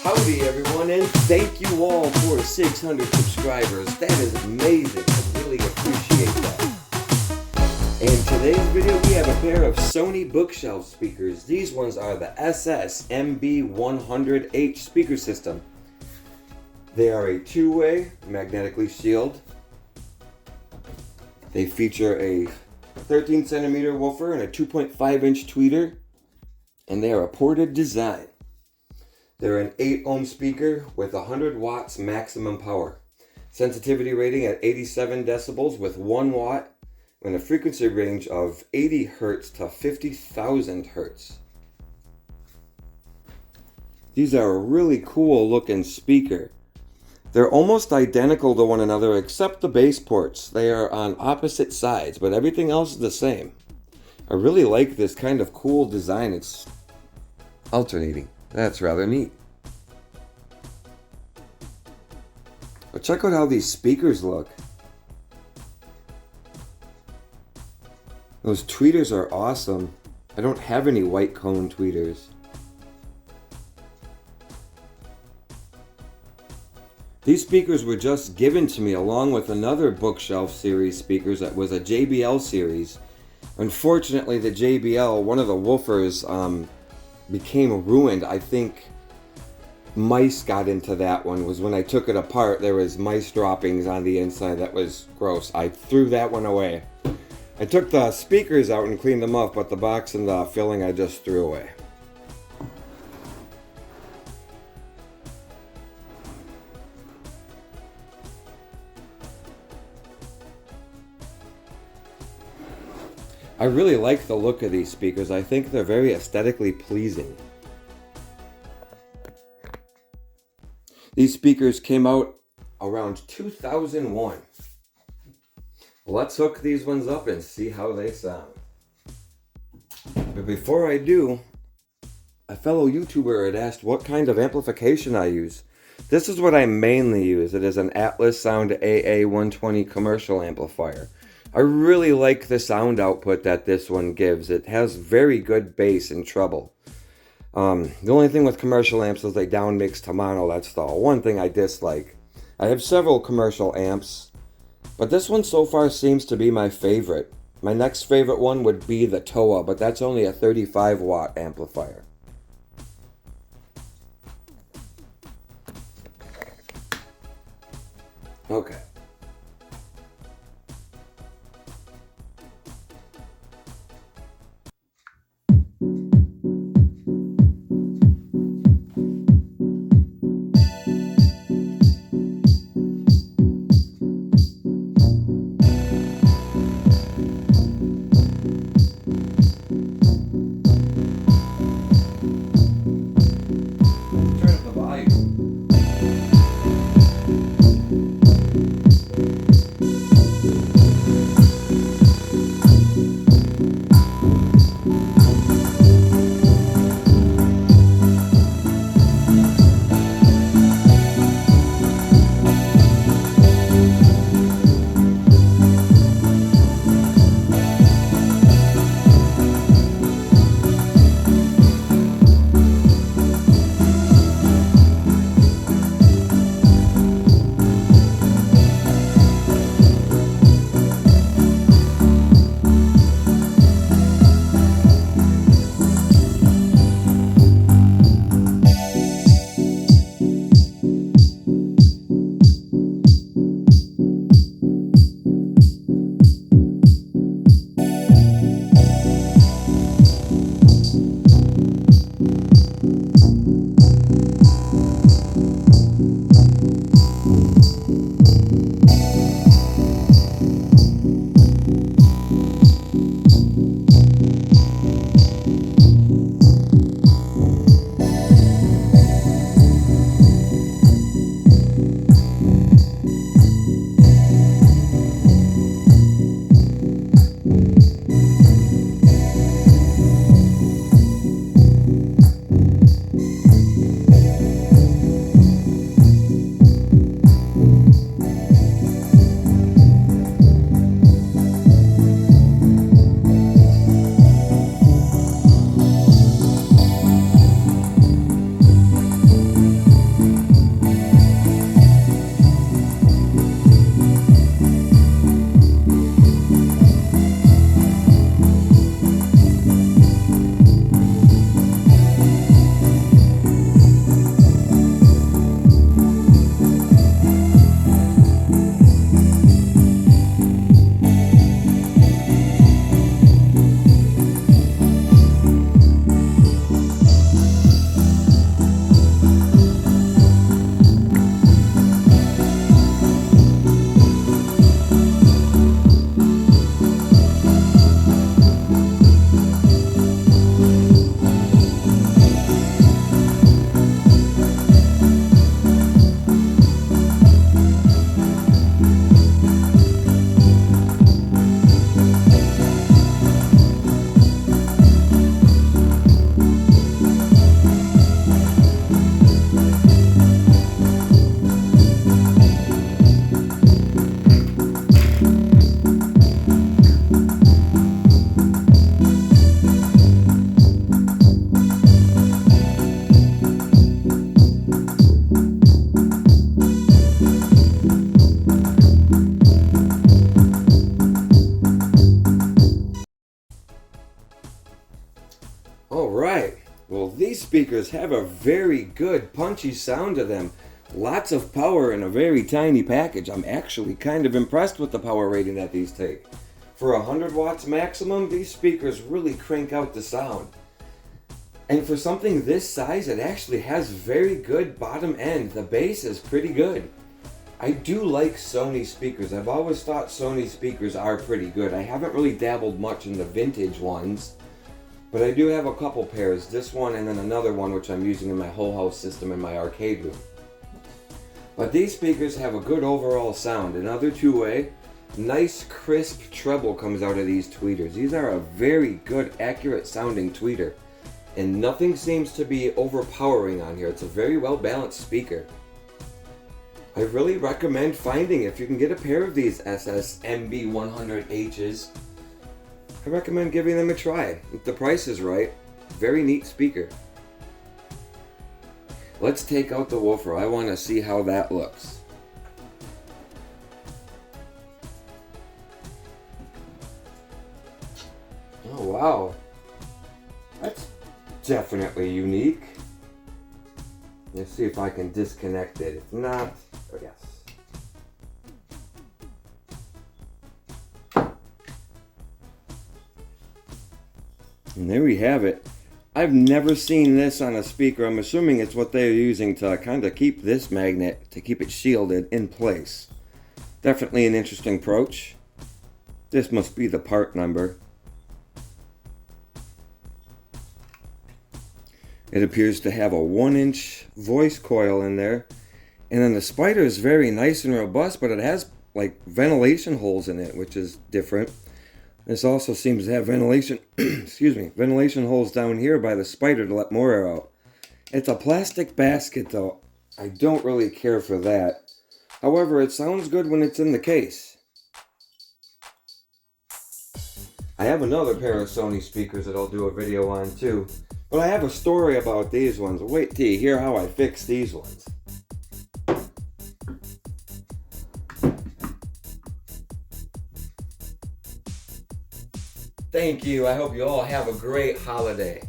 Howdy everyone, and thank you all for 600 subscribers. That is amazing. I really appreciate that. In today's video we have a pair of Sony bookshelf speakers. These ones are the SS-MB100H speaker system. They are a two-way, magnetically sealed. They feature a 13 centimeter woofer and a 2.5 inch tweeter, and they are a ported design. They're an 8 ohm speaker with 100 watts maximum power. Sensitivity rating at 87 decibels with 1 watt and a frequency range of 80 hertz to 50,000 hertz. These are a really cool looking speaker. They're almost identical to one another except the base ports. They are on opposite sides, but everything else is the same. I really like this kind of cool design. It's alternating. That's rather neat. But check out how these speakers look. Those tweeters are awesome. I don't have any white cone tweeters. These speakers were just given to me along with another bookshelf series speakers that was a JBL series. Unfortunately, the JBL, one of the woofers, became ruined. I think mice got into that one. Was when I took it apart, there was mice droppings on the inside. That was gross. I threw that one away. I took the speakers out and cleaned them up, but the box and the filling I just threw away. I really like the look of these speakers. I think they're very aesthetically pleasing. These speakers came out around 2001. Let's hook these ones up and see how they sound. But before I do, a fellow YouTuber had asked what kind of amplification I use. This is what I mainly use. It is an Atlas Sound AA120 commercial amplifier. I really like the sound output that this one gives. It has very good bass and treble. The only thing with commercial amps is they downmix to mono. That's the one thing I dislike. I have several commercial amps, but this one so far seems to be my favorite. My next favorite one would be the TOA, but that's only a 35 watt amplifier. Okay. These speakers have a very good punchy sound to them. Lots of power in a very tiny package. I'm actually kind of impressed with the power rating that these take. For 100 watts maximum, these speakers really crank out the sound. And for something this size, it actually has very good bottom end. The bass is pretty good. I do like Sony speakers. I've always thought Sony speakers are pretty good. I haven't really dabbled much in the vintage ones, but I do have a couple pairs. This one and then another one which I'm using in my whole house system in my arcade room. But these speakers have a good overall sound. Another two-way, nice crisp treble comes out of these tweeters. These are a very good, accurate sounding tweeter. And nothing seems to be overpowering on here. It's a very well balanced speaker. I really recommend finding, if you can get a pair of these SS-MB100Hs, I recommend giving them a try. If the price is right, very neat speaker. Let's take out the woofer. I want to see how that looks. Oh wow, that's definitely unique. Let's see if I can disconnect it. If not, oh yes. And there we have it. I've never seen this on a speaker. I'm assuming it's what they're using to kind of keep this magnet, to keep it shielded in place. Definitely an interesting approach. This must be the part number. It appears to have a 1-inch voice coil in there. And then the spider is very nice and robust, but it has like ventilation holes in it, which is different. This also seems to have ventilation, ventilation holes down here by the spider to let more air out. It's a plastic basket though. I don't really care for that. However, it sounds good when it's in the case. I have another pair of Sony speakers that I'll do a video on too. But I have a story about these ones. Wait till you hear how I fix these ones. Thank you. I hope you all have a great holiday.